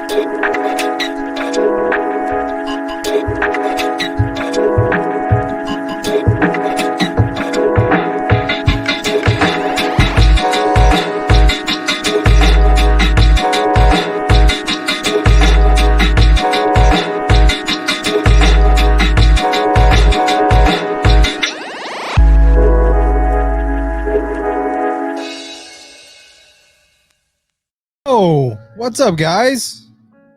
Oh, what's up, guys?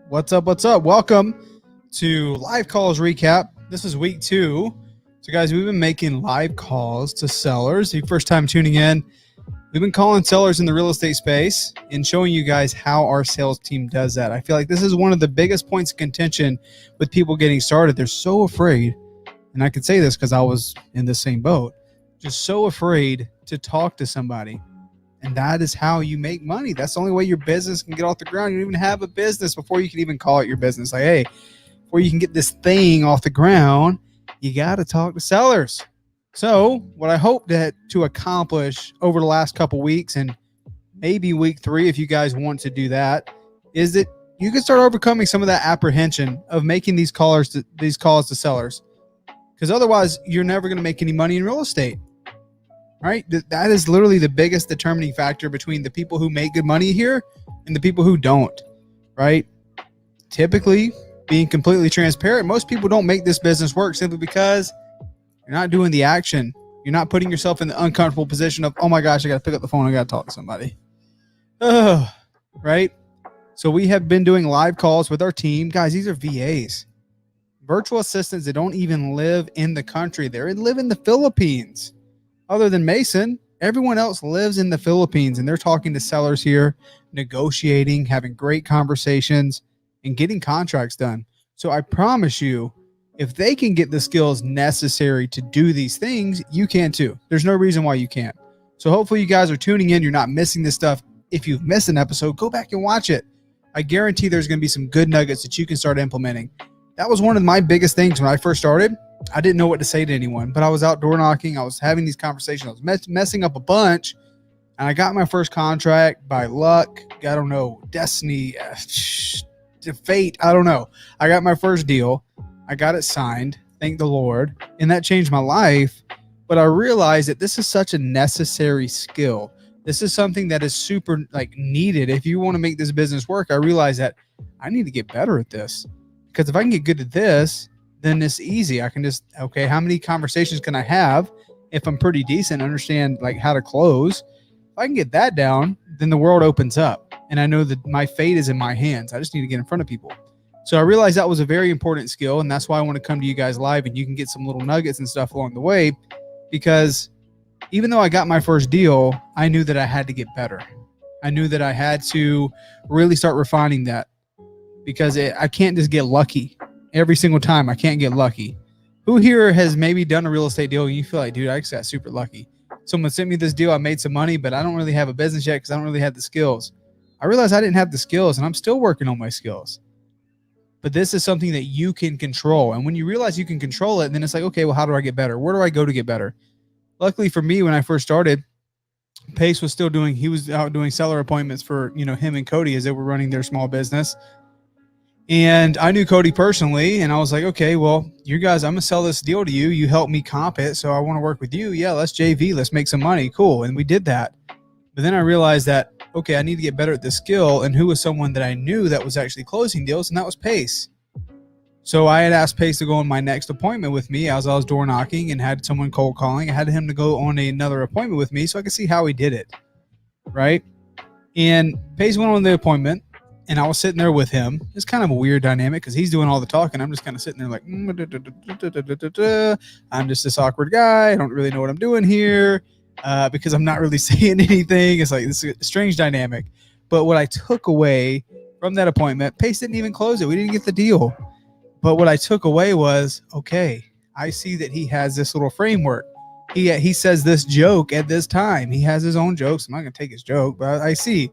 What's up? Welcome to Live Calls Recap. This is week 2. So, guys, we've been making live calls to sellers. If first time tuning in, we've been calling sellers in the real estate space and showing you guys how our sales team does that. I feel like this is one of the biggest points of contention with people getting started. They're so afraid, and I can say this because I was in the same boat, just so afraid to talk to somebody. And that is how you make money. That's the only way your business can get off the ground. You don't even have a business before you can even call it your business. Like, hey, before you can get this thing off the ground, you got to talk to sellers. So what I hope to accomplish over the last couple weeks, and maybe week 3, if you guys want to do that, is that you can start overcoming some of that apprehension of making these calls to sellers. Because otherwise, you're never going to make any money in real estate. Right? That is literally the biggest determining factor between the people who make good money here and the people who don't, right? Typically, being completely transparent, most people don't make this business work simply because you're not doing the action. You're not putting yourself in the uncomfortable position of, oh my gosh, I got to pick up the phone. I got to talk to somebody. Right? So we have been doing live calls with our team. Guys, these are VAs. Virtual assistants that don't even live in the country. They live in the Philippines. Other than Mason, everyone else lives in the Philippines, and they're talking to sellers here, negotiating, having great conversations, and getting contracts done. So I promise you, if they can get the skills necessary to do these things, you can too. There's no reason why you can't. So hopefully you guys are tuning in. You're not missing this stuff. If you've missed an episode, go back and watch it. I guarantee there's going to be some good nuggets that you can start implementing. That was one of my biggest things when I first started. I didn't know what to say to anyone, but I was out door knocking. I was having these conversations. I was messing up a bunch, and I got my first contract by luck. I don't know, destiny, fate. I don't know. I got my first deal. I got it signed. Thank the Lord. And that changed my life. But I realized that this is such a necessary skill. This is something that is super needed. If you want to make this business work, I realized that I need to get better at this, because if I can get good at this, then it's easy. I can just, okay, how many conversations can I have if I'm pretty decent, understand how to close? If I can get that down, then the world opens up. And I know that my fate is in my hands. I just need to get in front of people. So I realized that was a very important skill. And that's why I want to come to you guys live, and you can get some little nuggets and stuff along the way. Because even though I got my first deal, I knew that I had to get better. I knew that I had to really start refining that, because I can't just get lucky. Every single time, I can't get lucky. Who here has maybe done a real estate deal and you feel like, dude, I just got super lucky. Someone sent me this deal. I made some money, but I don't really have a business yet because I don't really have the skills. I realized I didn't have the skills, and I'm still working on my skills. But this is something that you can control. And when you realize you can control it, then it's like, okay, well, how do I get better? Where do I go to get better? Luckily for me, when I first started, Pace was he was out doing seller appointments for, him and Cody as they were running their small business. And I knew Cody personally, and I was like, okay, well, you guys, I'm going to sell this deal to you. You help me comp it, so I want to work with you. Yeah, let's JV. Let's make some money. Cool. And we did that. But then I realized that, okay, I need to get better at this skill. And who was someone that I knew that was actually closing deals? And that was Pace. So I had asked Pace to go on my next appointment with me as I was door knocking and had someone cold calling. I had him to go on another appointment with me so I could see how he did it. Right? And Pace went on the appointment. And I was sitting there with him. It's kind of a weird dynamic because he's doing all the talking. I'm just kind of sitting there like, I'm just this awkward guy. I don't really know what I'm doing here because I'm not really saying anything. It's like this is a strange dynamic. But what I took away from that appointment, Pace didn't even close it. We didn't get the deal. But what I took away was, okay, I see that he has this little framework. He says this joke at this time. He has his own jokes. I'm not going to take his joke, but I see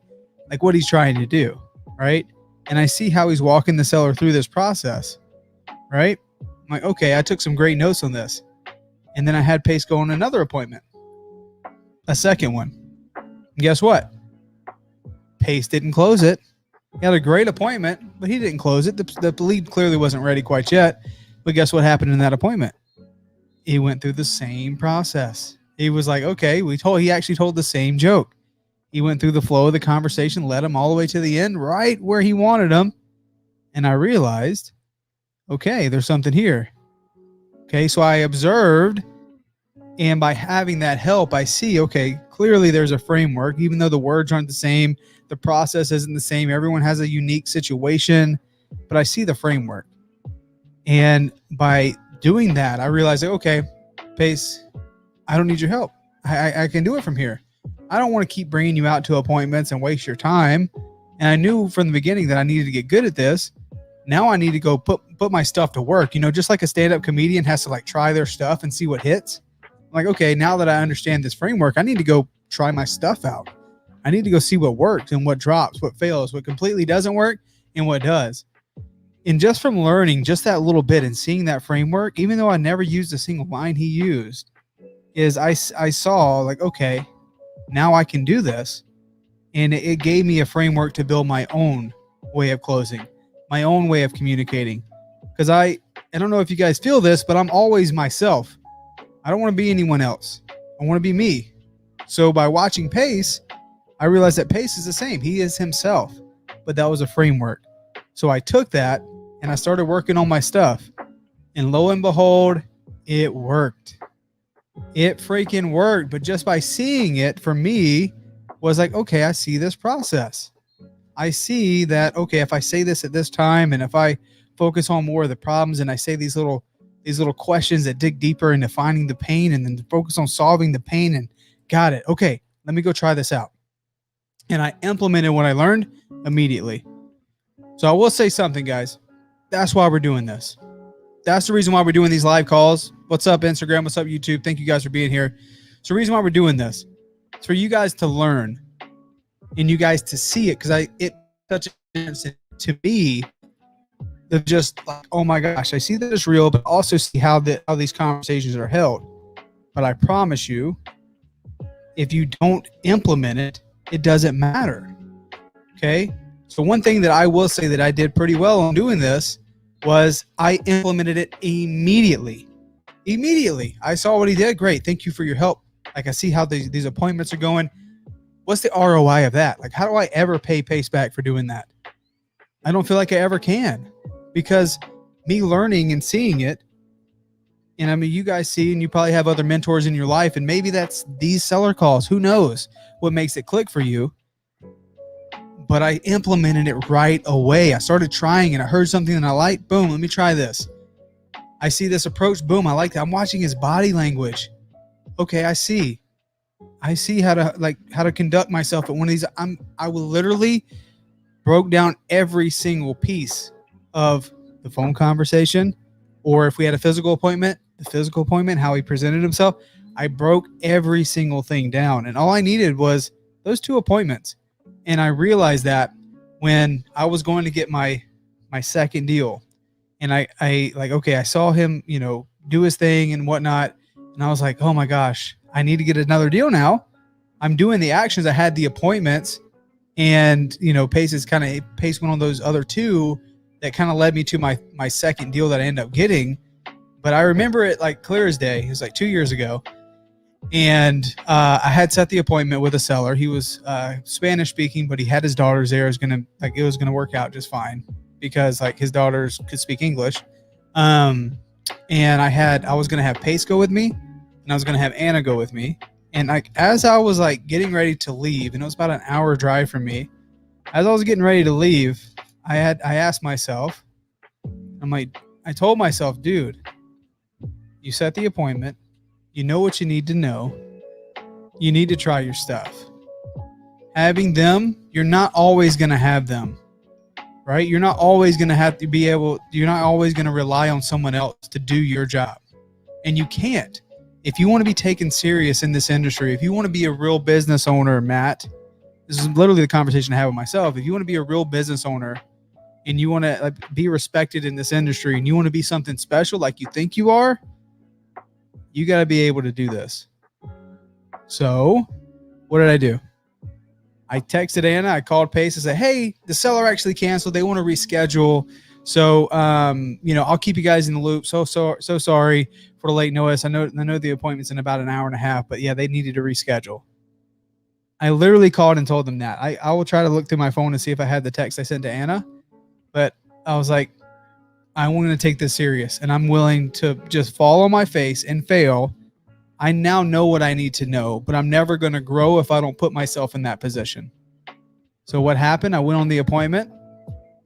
what he's trying to do. Right. And I see how he's walking the seller through this process. Right. I'm like, okay, I took some great notes on this. And then I had Pace go on another appointment, a second one. And guess what? Pace didn't close it. He had a great appointment, but he didn't close it. The lead clearly wasn't ready quite yet. But guess what happened in that appointment? He went through the same process. He was like, okay, he actually told the same joke. He went through the flow of the conversation, led him all the way to the end, right where he wanted him. And I realized, okay, there's something here. Okay, so I observed, and by having that help, I see, okay, clearly there's a framework, even though the words aren't the same, the process isn't the same, everyone has a unique situation, but I see the framework. And by doing that, I realized, okay, Pace, I don't need your help. I can do it from here. I don't want to keep bringing you out to appointments and waste your time. And I knew from the beginning that I needed to get good at this. Now I need to go put my stuff to work. You know, just like a stand-up comedian has to like try their stuff and see what hits. I'm like, okay, now that I understand this framework, I need to go try my stuff out. I need to go see what works and what drops, what fails, what completely doesn't work, and what does. And just from learning just that little bit and seeing that framework, even though I never used a single line he used, is I saw like, okay, now I can do this. And it gave me a framework to build my own way of closing, my own way of communicating. Because I don't know if you guys feel this, but I'm always myself. I don't want to be anyone else. I want to be me. So by watching Pace, I realized that Pace is the same. He is himself, but that was a framework. So I took that and I started working on my stuff. And lo and behold, it worked. It freaking worked. But just by seeing it for me was like, okay, I see this process. I see that, okay, if I say this at this time and if I focus on more of the problems and I say these little questions that dig deeper into finding the pain and then focus on solving the pain and got it. Okay, let me go try this out. And I implemented what I learned immediately. So I will say something, guys. That's why we're doing this. That's the reason why we're doing these live calls. What's up, Instagram? What's up, YouTube? Thank you guys for being here. So the reason why we're doing this is for you guys to learn and you guys to see it, because it such a difference to me of just like, oh my gosh, I see that it's real, but also see how these conversations are held. But I promise you, if you don't implement it, it doesn't matter. Okay? So one thing that I will say that I did pretty well on doing this was I implemented it immediately. Immediately. I saw what he did. Great. Thank you for your help. Like, I see how these appointments are going. What's the ROI of that? Like, how do I ever pay Pace back for doing that? I don't feel like I ever can, because me learning and seeing it, and I mean, you guys see, and you probably have other mentors in your life, and maybe that's these seller calls. Who knows what makes it click for you? But I implemented it right away. I started trying and I heard something that I liked. Boom, let me try this. I see this approach. Boom, I like that. I'm watching his body language. Okay, I see how to conduct myself at one of these. I will literally broke down every single piece of the phone conversation, or if we had a physical appointment, how he presented himself. I broke every single thing down, and all I needed was those 2 appointments. And I realized that when I was going to get my second deal, and I saw him, do his thing and whatnot. And I was like, oh my gosh, I need to get another deal now. I'm doing the actions. I had the appointments, and, Pace went on those other 2 that kind of led me to my second deal that I ended up getting. But I remember it like clear as day. It was like 2 years ago. And I had set the appointment with a seller. He was Spanish speaking, but he had his daughters there. It was gonna work out just fine because like his daughters could speak English. And I was gonna have Pace go with me, and I was gonna have Anna go with me. And like as I was like getting ready to leave, and it was about an hour drive from me, as I was getting ready to leave, I asked myself, I told myself, dude, you set the appointment. You know what you need to know. You need to try your stuff. Having them, you're not always going to have them, right? You're not always going to have to you're not always going to rely on someone else to do your job. And you can't. If you want to be taken serious in this industry, if you want to be a real business owner, Matt, this is literally the conversation I have with myself. If you want to be a real business owner and you want to be respected in this industry and you want to be something special like you think you are, you got to be able to do this. So what did I do? I texted Anna. I called Pace and said, hey, the seller actually canceled. They want to reschedule. So, I'll keep you guys in the loop. So sorry for the late notice. I know the appointment's in about an hour and a half, but yeah, they needed to reschedule. I literally called and told them that. I will try to look through my phone and see if I had the text I sent to Anna, but I was like, I want to take this serious and I'm willing to just fall on my face and fail. I now know what I need to know, but I'm never going to grow if I don't put myself in that position. So what happened? I went on the appointment.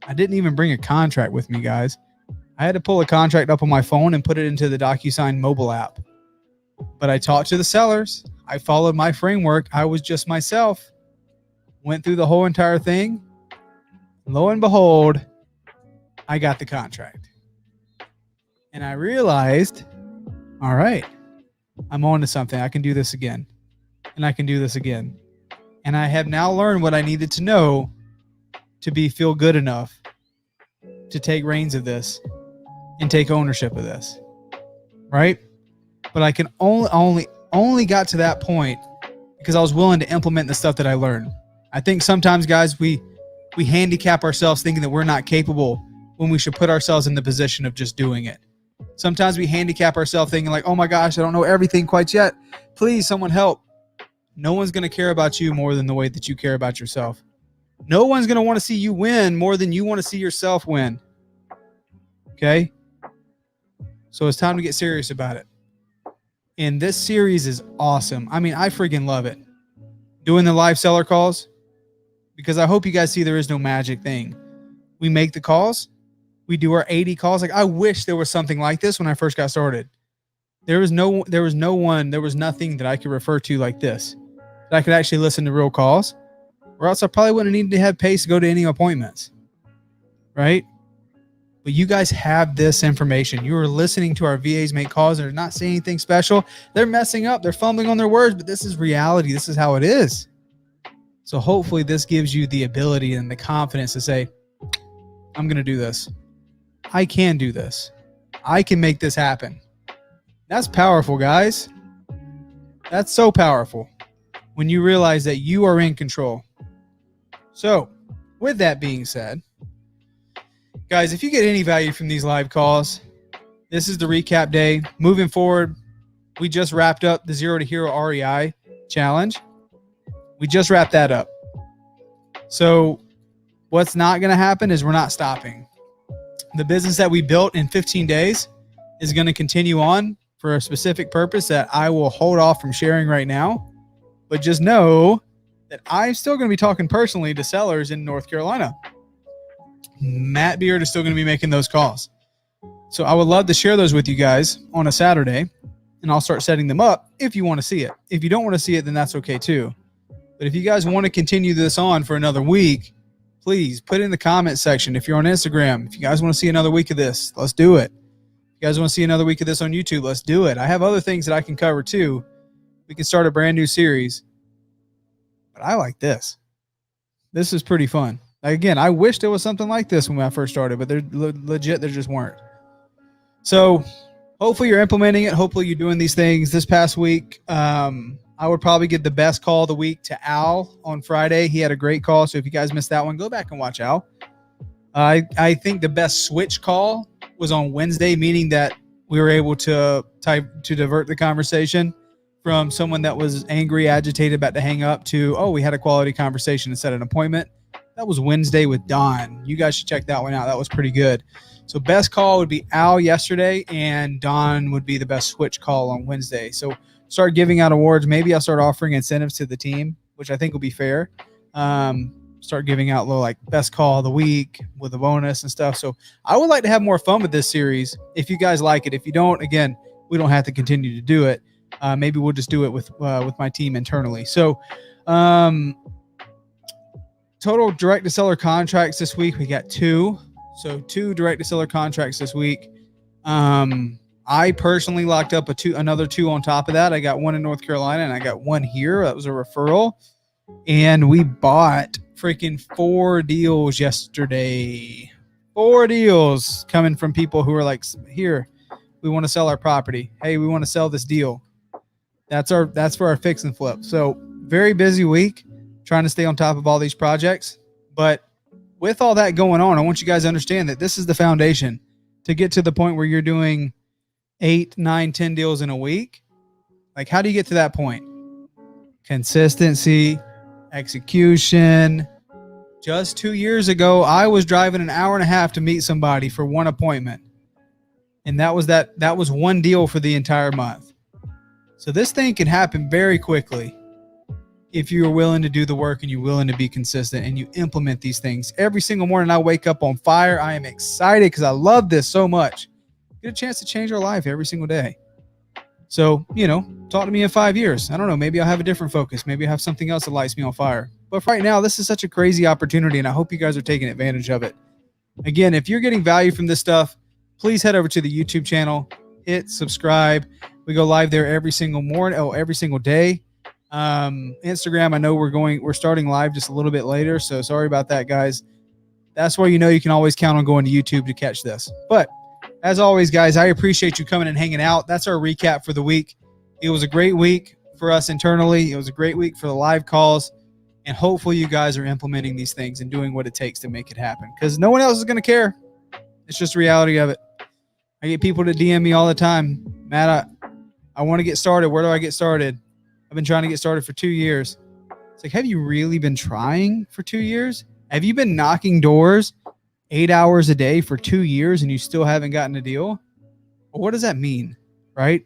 I didn't even bring a contract with me, guys. I had to pull a contract up on my phone and put it into the DocuSign mobile app. But I talked to the sellers. I followed my framework. I was just myself. Went through the whole entire thing. Lo and behold, I got the contract. And I realized, all right, I'm on to something. I can do this again. And I can do this again. And I have now learned what I needed to know to feel good enough to take reins of this and take ownership of this. Right? But I can only got to that point because I was willing to implement the stuff that I learned. I think sometimes, guys, we handicap ourselves thinking that we're not capable when we should put ourselves in the position of just doing it. Sometimes we handicap ourselves thinking like, oh my gosh, I don't know everything quite yet. Please, someone help. No one's going to care about you more than the way that you care about yourself. No one's going to want to see you win more than you want to see yourself win. Okay? So it's time to get serious about it. And this series is awesome. I mean, I freaking love it. Doing the live seller calls, because I hope you guys see there is no magic thing. We make the calls. We do our 80 calls. Like, I wish there was something like this when I first got started. There was nothing that I could refer to like this, that I could actually listen to real calls, or else I probably wouldn't need to have Pace to go to any appointments. Right? But you guys have this information. You are listening to our VAs make calls. They're not saying anything special. They're messing up. They're fumbling on their words, but this is reality. This is how it is. So hopefully this gives you the ability and the confidence to say, I'm going to do this. I can do this. I can make this happen. That's powerful, guys. That's so powerful when you realize that you are in control. So with that being said, guys, if you get any value from these live calls, this is the recap day. Moving forward, we just wrapped up the Zero to Hero REI challenge. We just wrapped that up. So what's not going to happen is we're not stopping. The business that we built in 15 days is going to continue on for a specific purpose that I will hold off from sharing right now. But just know that I'm still going to be talking personally to sellers in North Carolina. Matt Beard is still going to be making those calls. So I would love to share those with you guys on a Saturday, and I'll start setting them up if you want to see it. If you don't want to see it, then that's okay too. But if you guys want to continue this on for another week, please put it in the comment section. If you're on Instagram, if you guys want to see another week of this, let's do it. If you guys want to see another week of this on YouTube, let's do it. I have other things that I can cover too. We can start a brand new series. But I like this. This is pretty fun. Again, I wish there was something like this when I first started, but they're legit, there just weren't. So hopefully you're implementing it. Hopefully you're doing these things. This past week, I would probably give the best call of the week to Al on Friday. He had a great call. So if you guys missed that one, go back and watch Al. I think the best switch call was on Wednesday, meaning that we were able to divert the conversation from someone that was angry, agitated, about to hang up to, oh, we had a quality conversation and set an appointment. That was Wednesday with Don. You guys should check that one out. That was pretty good. So best call would be Al yesterday, and Don would be the best switch call on Wednesday. So start giving out awards. Maybe I'll start offering incentives to the team, which I think will be fair. Start giving out little like best call of the week with a bonus and stuff. So I would like to have more fun with this series if you guys like it. If you don't, again, we don't have to continue to do it. Maybe we'll just do it with my team internally. So total direct to seller contracts this week, we got 2. So 2 direct to seller contracts this week. I personally locked up another 2 on top of that. I got 1 in North Carolina and I got 1 here. That was a referral. And we bought freaking 4 deals yesterday. 4 deals coming from people who are like, here, we want to sell our property. Hey, we want to sell this deal. That's for our fix and flip. So very busy week. trying to stay on top of all these projects. But with all that going on, I want you guys to understand that this is the foundation to get to the point where you're doing 8, 9, 10 deals in a week. Like, how do you get to that point? Consistency, execution. Just 2 years ago, I was driving an hour and a half to meet somebody for one appointment. And that was one deal for the entire month. So this thing can happen very quickly if you're willing to do the work and you're willing to be consistent and you implement these things. Every single morning I wake up on fire. I am excited because I love this so much. Get a chance to change our life every single day. So, talk to me in 5 years. I don't know. Maybe I'll have a different focus. Maybe I have something else that lights me on fire. But for right now, this is such a crazy opportunity, and I hope you guys are taking advantage of it. Again, if you're getting value from this stuff, please head over to the YouTube channel, hit subscribe. We go live there every single morning, every single day. Instagram, I know we're starting live just a little bit later, so sorry about that, guys. That's why you can always count on going to YouTube to catch this. But as always, guys, I appreciate you coming and hanging out. That's our recap for the week. It was a great week for us internally. It was a great week for the live calls. And hopefully you guys are implementing these things and doing what it takes to make it happen. Because no one else is going to care. It's just the reality of it. I get people to DM me all the time. Matt, I want to get started. Where do I get started? I've been trying to get started for 2 years. It's like, have you really been trying for 2 years? Have you been knocking doors 8 hours a day for 2 years and you still haven't gotten a deal? Well, what does that mean, right?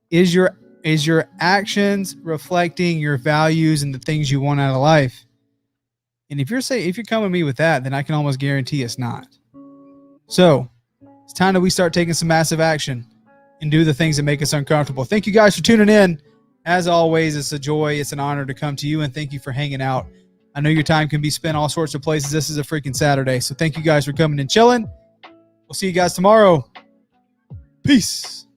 Is your actions reflecting your values and the things you want out of life? And if you're coming to me with that, then I can almost guarantee it's not. So it's time that we start taking some massive action and do the things that make us uncomfortable. Thank you guys for tuning in. As always, it's a joy. It's an honor to come to you, and thank you for hanging out. I know your time can be spent all sorts of places. This is a freaking Saturday. So thank you guys for coming and chilling. We'll see you guys tomorrow. Peace.